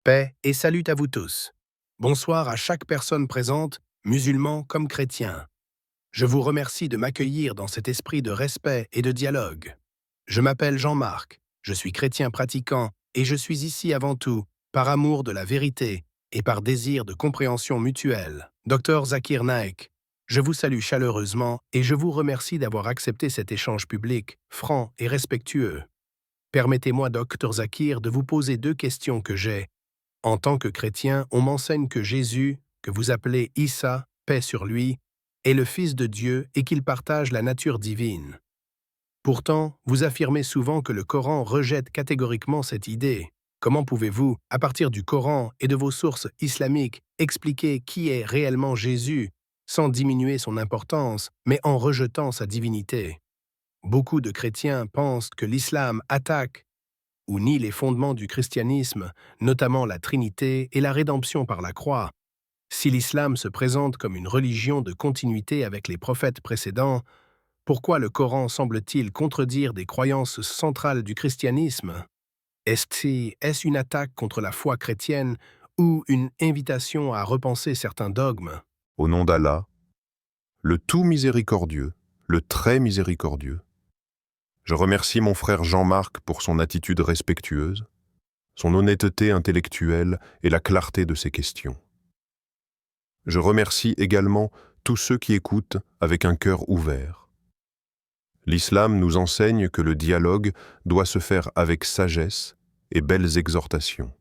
Paix et salut à vous tous. Bonsoir à chaque personne présente, musulmans comme chrétiens. Je vous remercie de m'accueillir dans cet esprit de respect et de dialogue. Je m'appelle Jean-Marc, je suis chrétien pratiquant et je suis ici avant tout par amour de la vérité et par désir de compréhension mutuelle. Dr Zakir Naik, je vous salue chaleureusement et je vous remercie d'avoir accepté cet échange public, franc et respectueux. Permettez-moi, Dr Zakir, de vous poser deux questions que j'ai. En tant que chrétien, on m'enseigne que Jésus, que vous appelez Issa, paix sur lui, est le Fils de Dieu et qu'il partage la nature divine. Pourtant, vous affirmez souvent que le Coran rejette catégoriquement cette idée. Comment pouvez-vous, à partir du Coran et de vos sources islamiques, expliquer qui est réellement Jésus, sans diminuer son importance, mais en rejetant sa divinité? Beaucoup de chrétiens pensent que l'islam attaque ou nie les fondements du christianisme, notamment la Trinité et la rédemption par la croix. Si l'islam se présente comme une religion de continuité avec les prophètes précédents, pourquoi le Coran semble-t-il contredire des croyances centrales du christianisme? Est-ce une attaque contre la foi chrétienne ou une invitation à repenser certains dogmes? Au nom d'Allah, le tout miséricordieux, le très miséricordieux. Je remercie mon frère Jean-Marc pour son attitude respectueuse, son honnêteté intellectuelle et la clarté de ses questions. Je remercie également tous ceux qui écoutent avec un cœur ouvert. L'islam nous enseigne que le dialogue doit se faire avec sagesse et belles exhortations.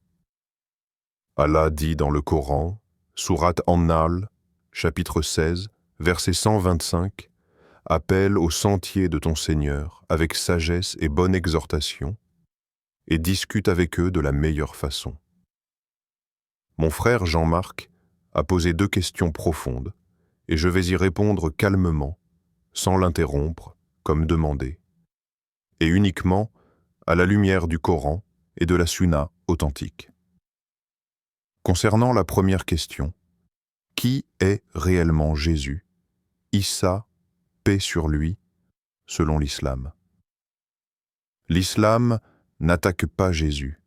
Allah dit dans le Coran, sourate An-Nahl, chapitre 16, verset 125, « Appelle au sentier de ton Seigneur avec sagesse et bonne exhortation, et discute avec eux de la meilleure façon. » Mon frère Jean-Marc a posé deux questions profondes, et je vais y répondre calmement, sans l'interrompre, comme demandé, et uniquement à la lumière du Coran et de la Sunna authentique. Concernant la première question, qui est réellement Jésus, Issa, paix sur lui, selon l'islam? L'islam n'attaque pas Jésus.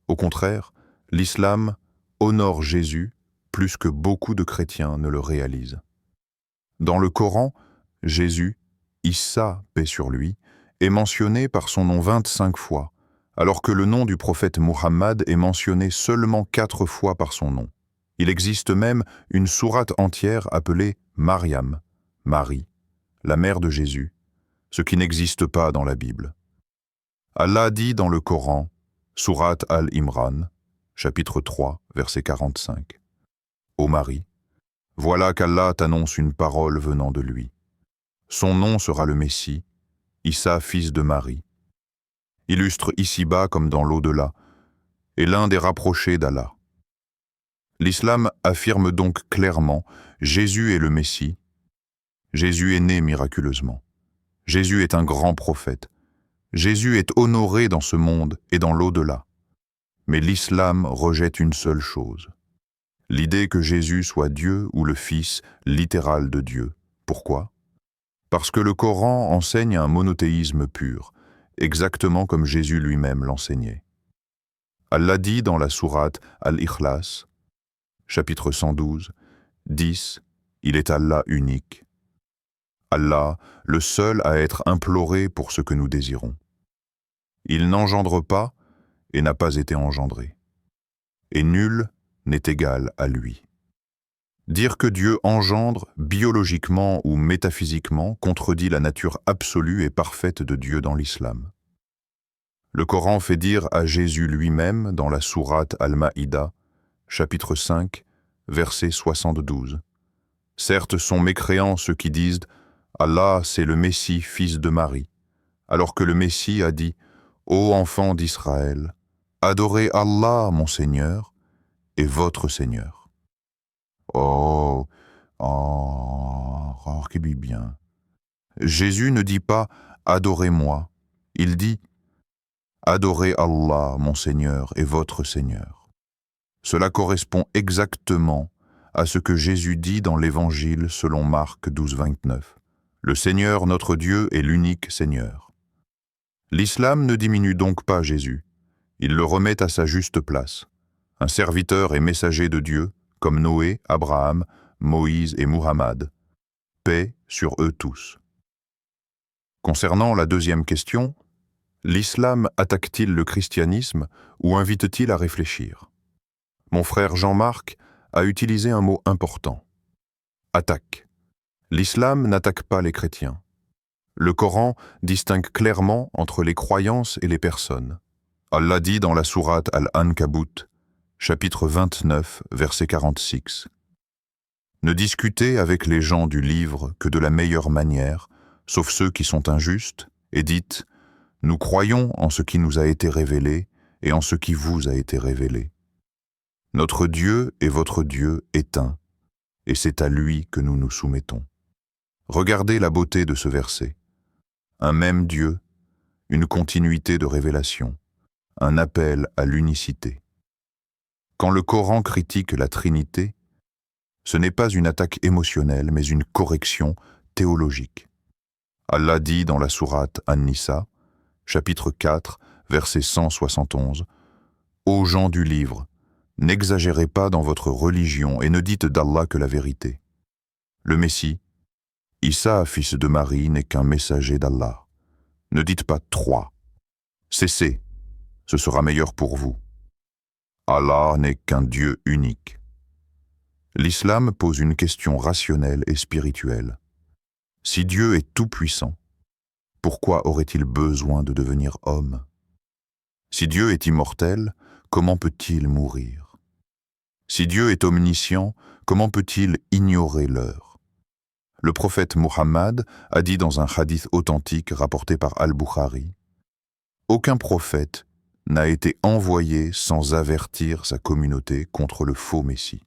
Au contraire, l'islam honore Jésus plus que beaucoup de chrétiens ne le réalisent. Dans le Coran, Jésus, Issa, paix sur lui, est mentionné par son nom 25 fois, alors que le nom du prophète Muhammad est mentionné seulement 4 fois par son nom. Il existe même une sourate entière appelée Mariam, Marie, la mère de Jésus, ce qui n'existe pas dans la Bible. Allah dit dans le Coran, sourate Al-Imran, chapitre 3, verset 45, « Ô Marie, voilà qu'Allah t'annonce une parole venant de lui. Son nom sera le Messie, Issa, fils de Marie. Illustre ici-bas comme dans l'au-delà, et l'un des rapprochés d'Allah. » L'islam affirme donc clairement Jésus est le Messie. Jésus est né miraculeusement. Jésus est un grand prophète. Jésus est honoré dans ce monde et dans l'au-delà. Mais l'islam rejette une seule chose. L'idée que Jésus soit Dieu ou le Fils littéral de Dieu. Pourquoi? Parce que le Coran enseigne un monothéisme pur, exactement comme Jésus lui-même l'enseignait. Allah dit dans la sourate Al-Ikhlas, chapitre 112, 10, « Il est Allah unique. Allah, le seul à être imploré pour ce que nous désirons. Il n'engendre pas et n'a pas été engendré. Et nul n'est égal à lui. » Dire que Dieu engendre biologiquement ou métaphysiquement contredit la nature absolue et parfaite de Dieu dans l'islam. Le Coran fait dire à Jésus lui-même dans la sourate Al-Maïda, chapitre 5, verset 72. « Certes sont mécréants ceux qui disent « Allah, c'est le Messie, fils de Marie », alors que le Messie a dit « Ô enfants d'Israël, adorez Allah, mon Seigneur, et votre Seigneur. » Qui dit bien. Jésus ne dit pas « Adorez-moi », il dit « Adorez Allah, mon Seigneur, et votre Seigneur ». Cela correspond exactement à ce que Jésus dit dans l'Évangile selon Marc 12, 29. « Le Seigneur, notre Dieu, est l'unique Seigneur. » L'islam ne diminue donc pas Jésus, il le remet à sa juste place. un serviteur et messager de Dieu, comme Noé, Abraham, Moïse et Muhammad. Paix sur eux tous. Concernant la deuxième question, l'islam attaque-t-il le christianisme ou invite-t-il à réfléchir? Mon frère Jean-Marc a utilisé un mot important. Attaque. L'islam n'attaque pas les chrétiens. Le Coran distingue clairement entre les croyances et les personnes. Allah dit dans la sourate Al-Ankabut, chapitre 29, verset 46. Ne discutez avec les gens du livre que de la meilleure manière, sauf ceux qui sont injustes, et dites « Nous croyons en ce qui nous a été révélé et en ce qui vous a été révélé. Notre Dieu est votre Dieu est un, et c'est à lui que nous nous soumettons. » Regardez la beauté de ce verset. Un même Dieu, une continuité de révélation, un appel à l'unicité. Quand le Coran critique la Trinité, ce n'est pas une attaque émotionnelle, mais une correction théologique. Allah dit dans la sourate An-Nisa, chapitre 4, verset 171, « Ô gens du livre, n'exagérez pas dans votre religion et ne dites d'Allah que la vérité. Le Messie, Isa, fils de Marie, n'est qu'un messager d'Allah. Ne dites pas trois. Cessez, ce sera meilleur pour vous. Allah n'est qu'un Dieu unique. » L'islam pose une question rationnelle et spirituelle. Si Dieu est tout-puissant, pourquoi aurait-il besoin de devenir homme? Si Dieu est immortel, comment peut-il mourir? Si Dieu est omniscient, comment peut-il ignorer l'heure? Le prophète Muhammad a dit dans un hadith authentique rapporté par Al-Bukhari, « Aucun prophète n'a été envoyé sans avertir sa communauté contre le faux Messie. »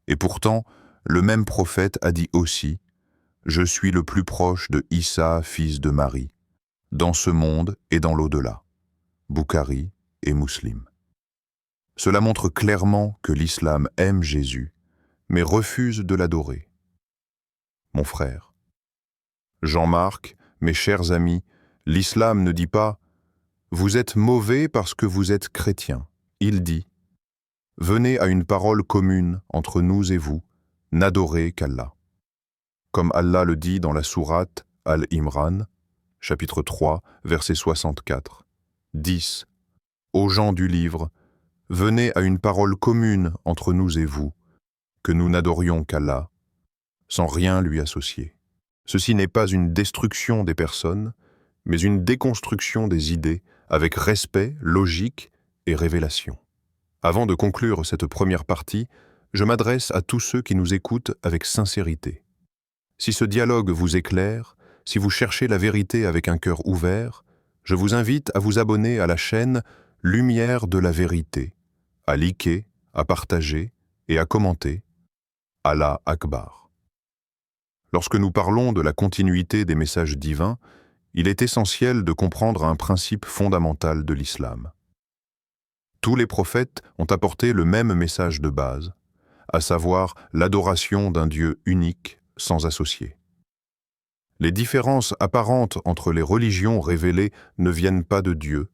Et pourtant, le même prophète a dit aussi « Je suis le plus proche de Isa, fils de Marie, dans ce monde et dans l'au-delà. » Bukhari et Muslim. Cela montre clairement que l'islam aime Jésus, mais refuse de l'adorer. Mon frère, Jean-Marc, mes chers amis, l'islam ne dit pas « Vous êtes mauvais parce que vous êtes chrétien ». Il dit « Venez à une parole commune entre nous et vous, n'adorez qu'Allah. » Comme Allah le dit dans la sourate Al-Imran, chapitre 3, verset 64. 10. Ô gens du livre, venez à une parole commune entre nous et vous, que nous n'adorions qu'Allah, sans rien lui associer. Ceci n'est pas une destruction des personnes, mais une déconstruction des idées avec respect, logique et révélation. Avant de conclure cette première partie, je m'adresse à tous ceux qui nous écoutent avec sincérité. Si ce dialogue vous éclaire, si vous cherchez la vérité avec un cœur ouvert, je vous invite à vous abonner à la chaîne Lumière de la vérité, à liker, à partager et à commenter. Allah Akbar. Lorsque nous parlons de la continuité des messages divins, il est essentiel de comprendre un principe fondamental de l'islam. Tous les prophètes ont apporté le même message de base, à savoir l'adoration d'un Dieu unique, sans associé. Les différences apparentes entre les religions révélées ne viennent pas de Dieu,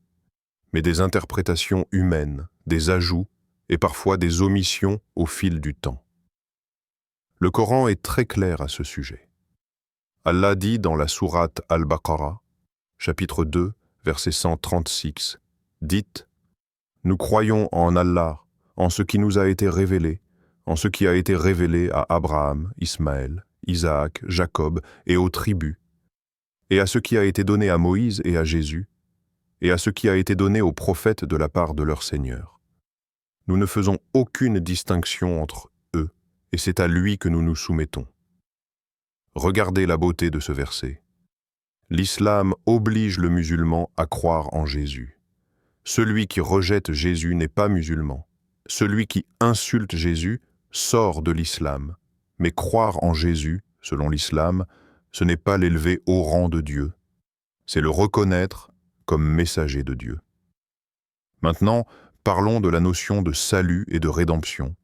mais des interprétations humaines, des ajouts et parfois des omissions au fil du temps. Le Coran est très clair à ce sujet. Allah dit dans la sourate Al-Baqarah, chapitre 2, verset 136, dites « Nous croyons en Allah, en ce qui nous a été révélé, en ce qui a été révélé à Abraham, Ismaël, Isaac, Jacob et aux tribus, et à ce qui a été donné à Moïse et à Jésus, et à ce qui a été donné aux prophètes de la part de leur Seigneur. Nous ne faisons aucune distinction entre eux, et c'est à lui que nous nous soumettons. » Regardez la beauté de ce verset. L'islam oblige le musulman à croire en Jésus. Celui qui rejette Jésus n'est pas musulman. Celui qui insulte Jésus sort de l'islam. Mais croire en Jésus, selon l'islam, ce n'est pas l'élever au rang de Dieu. C'est le reconnaître comme messager de Dieu. Maintenant, parlons de la notion de salut et de rédemption,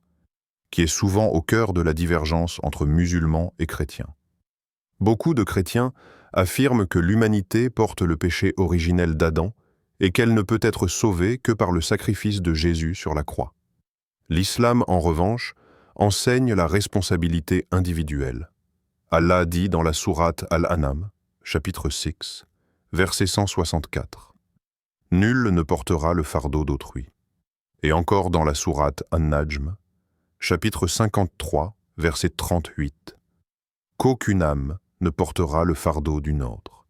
qui est souvent au cœur de la divergence entre musulmans et chrétiens. Beaucoup de chrétiens affirment que l'humanité porte le péché originel d'Adam et qu'elle ne peut être sauvée que par le sacrifice de Jésus sur la croix. L'islam, en revanche, enseigne la responsabilité individuelle. Allah dit dans la sourate Al-An'am, chapitre 6, verset 164. « Nul ne portera le fardeau d'autrui ». Et encore dans la sourate An-Najm, chapitre 53, verset 38. « Qu'aucune âme ne portera le fardeau d'une autre ».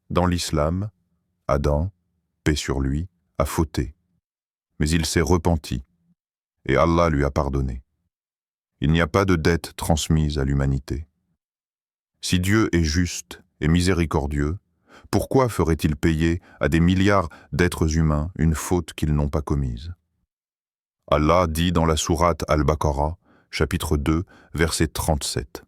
Dans l'islam, Adam, paix sur lui, a fauté, mais il s'est repenti, et Allah lui a pardonné. Il n'y a pas de dette transmise à l'humanité. Si Dieu est juste et miséricordieux, pourquoi ferait-il payer à des milliards d'êtres humains une faute qu'ils n'ont pas commise? Allah dit dans la sourate Al-Baqarah, chapitre 2, verset 37.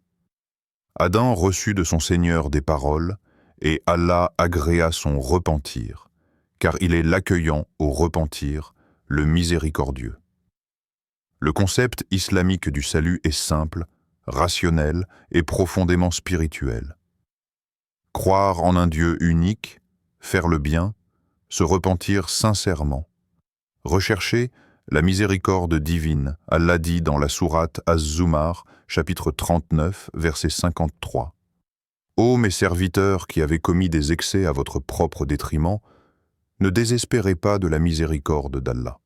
Adam reçut de son Seigneur des paroles, et Allah agréa son repentir, car il est l'accueillant au repentir, le miséricordieux. Le concept islamique du salut est simple, rationnel et profondément spirituel. Croire en un Dieu unique, faire le bien, se repentir sincèrement. Rechercher la miséricorde divine, Allah dit dans la sourate Az-Zumar, chapitre 39, verset 53. « Ô mes serviteurs qui avez commis des excès à votre propre détriment, ne désespérez pas de la miséricorde d'Allah.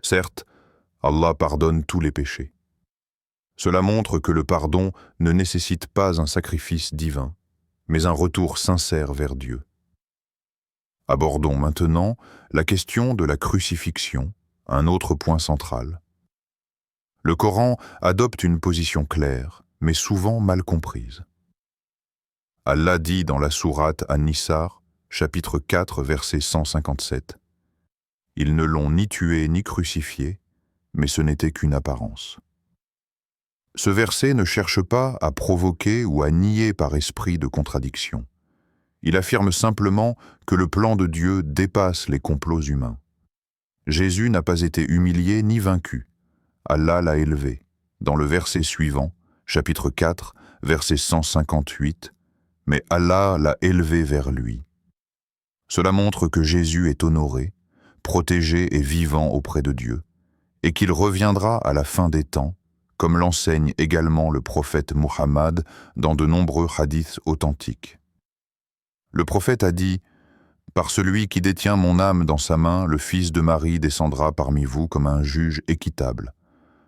Certes, Allah pardonne tous les péchés. Cela montre que le pardon ne nécessite pas un sacrifice divin, mais un retour sincère vers Dieu. Abordons maintenant la question de la crucifixion, un autre point central. Le Coran adopte une position claire, mais souvent mal comprise. Allah dit dans la sourate An-Nisa, chapitre 4, verset 157, « Ils ne l'ont ni tué ni crucifié, mais ce n'était qu'une apparence. » Ce verset ne cherche pas à provoquer ou à nier par esprit de contradiction. Il affirme simplement que le plan de Dieu dépasse les complots humains. Jésus n'a pas été humilié ni vaincu. Allah l'a élevé. Dans le verset suivant, chapitre 4, verset 158, « Mais Allah l'a élevé vers lui. » Cela montre que Jésus est honoré, protégé et vivant auprès de Dieu, et qu'il reviendra à la fin des temps, comme l'enseigne également le prophète Muhammad dans de nombreux hadiths authentiques. Le prophète a dit « Par celui qui détient mon âme dans sa main, le fils de Marie descendra parmi vous comme un juge équitable »,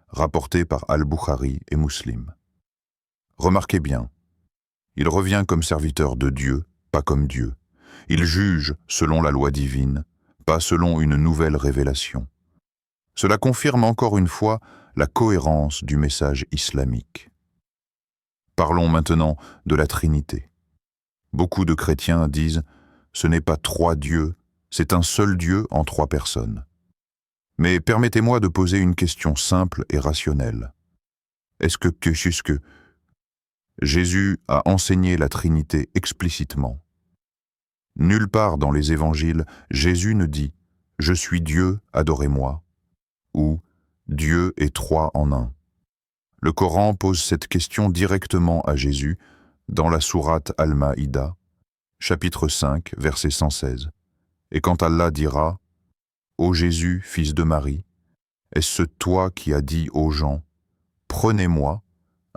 rapporté par Al-Bukhari et Muslim. Remarquez bien, il revient comme serviteur de Dieu, pas comme Dieu. Il juge selon la loi divine, pas selon une nouvelle révélation. Cela confirme encore une fois la cohérence du message islamique. Parlons maintenant de la Trinité. Beaucoup de chrétiens disent « ce n'est pas trois dieux, c'est un seul Dieu en trois personnes ». Mais permettez-moi de poser une question simple et rationnelle. Est-ce que Jésus a enseigné la Trinité explicitement? Nulle part dans les évangiles, Jésus ne dit « Je suis Dieu, adorez-moi » ou « Dieu est trois en un ». Le Coran pose cette question directement à Jésus dans la sourate Al-Maïda, chapitre 5, verset 116. Et quand Allah dira « Ô Jésus, fils de Marie, est-ce toi qui as dit aux gens « Prenez-moi,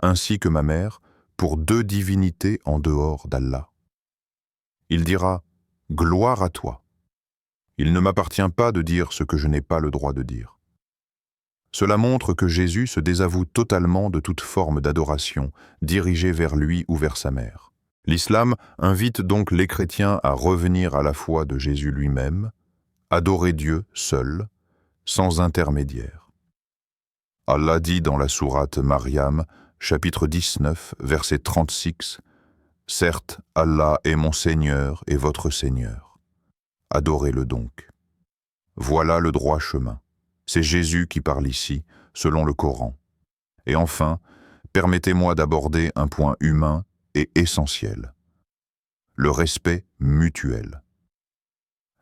ainsi que ma mère, pour deux divinités en dehors d'Allah » Il dira « Gloire à toi. Il ne m'appartient pas de dire ce que je n'ai pas le droit de dire. » Cela montre que Jésus se désavoue totalement de toute forme d'adoration dirigée vers lui ou vers sa mère. L'islam invite donc les chrétiens à revenir à la foi de Jésus lui-même, adorer Dieu seul, sans intermédiaire. Allah dit dans la sourate Maryam, chapitre 19, verset 36, « Certes, Allah est mon Seigneur et votre Seigneur. Adorez-le donc. » Voilà le droit chemin. C'est Jésus qui parle ici, selon le Coran. Et enfin, permettez-moi d'aborder un point humain et essentiel. Le respect mutuel.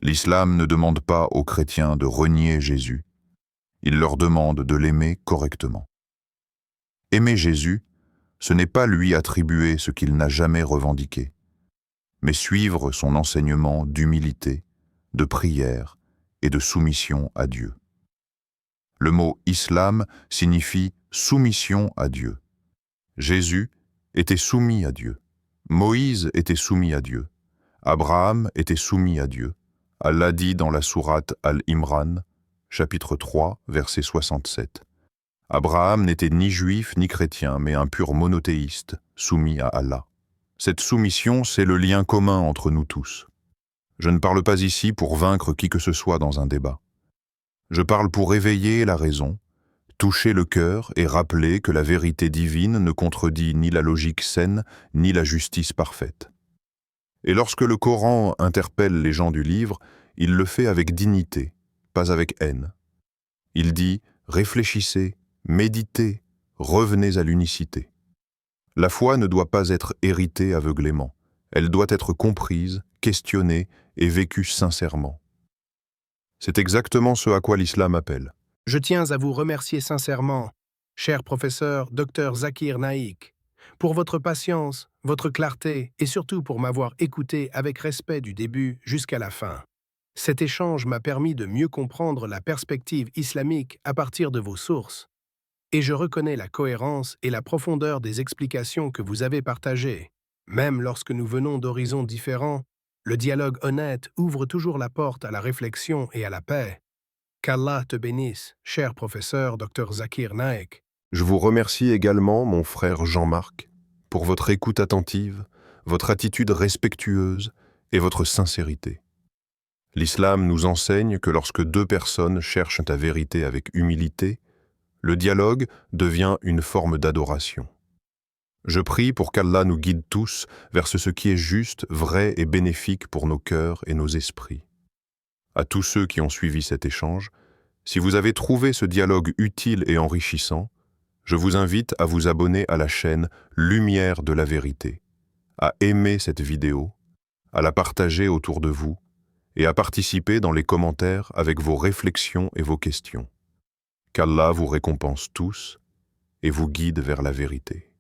L'islam ne demande pas aux chrétiens de renier Jésus. Il leur demande de l'aimer correctement. Aimer Jésus, ce n'est pas lui attribuer ce qu'il n'a jamais revendiqué, mais suivre son enseignement d'humilité, de prière et de soumission à Dieu. Le mot islam signifie soumission à Dieu. Jésus était soumis à Dieu. Moïse était soumis à Dieu. Abraham était soumis à Dieu. Allah dit dans la sourate Al-Imran, chapitre 3, verset 67. Abraham n'était ni juif ni chrétien, mais un pur monothéiste, soumis à Allah. Cette soumission, c'est le lien commun entre nous tous. Je ne parle pas ici pour vaincre qui que ce soit dans un débat. Je parle pour éveiller la raison, toucher le cœur et rappeler que la vérité divine ne contredit ni la logique saine, ni la justice parfaite. Et lorsque le Coran interpelle les gens du livre, il le fait avec dignité, pas avec haine. Il dit « Réfléchissez, méditez, revenez à l'unicité ». La foi ne doit pas être héritée aveuglément. Elle doit être comprise, questionnée et vécue sincèrement. C'est exactement ce à quoi l'islam appelle. Je tiens à vous remercier sincèrement, cher professeur Dr Zakir Naik, pour votre patience, votre clarté et surtout pour m'avoir écouté avec respect du début jusqu'à la fin. Cet échange m'a permis de mieux comprendre la perspective islamique à partir de vos sources. Et je reconnais la cohérence et la profondeur des explications que vous avez partagées. Même lorsque nous venons d'horizons différents, le dialogue honnête ouvre toujours la porte à la réflexion et à la paix. Qu'Allah te bénisse, cher professeur Dr Zakir Naik. Je vous remercie également, mon frère Jean-Marc, pour votre écoute attentive, votre attitude respectueuse et votre sincérité. L'islam nous enseigne que lorsque deux personnes cherchent la vérité avec humilité, le dialogue devient une forme d'adoration. Je prie pour qu'Allah nous guide tous vers ce qui est juste, vrai et bénéfique pour nos cœurs et nos esprits. À tous ceux qui ont suivi cet échange, si vous avez trouvé ce dialogue utile et enrichissant, je vous invite à vous abonner à la chaîne Lumière de la Vérité, à aimer cette vidéo, à la partager autour de vous et à participer dans les commentaires avec vos réflexions et vos questions. Qu'Allah vous récompense tous et vous guide vers la vérité.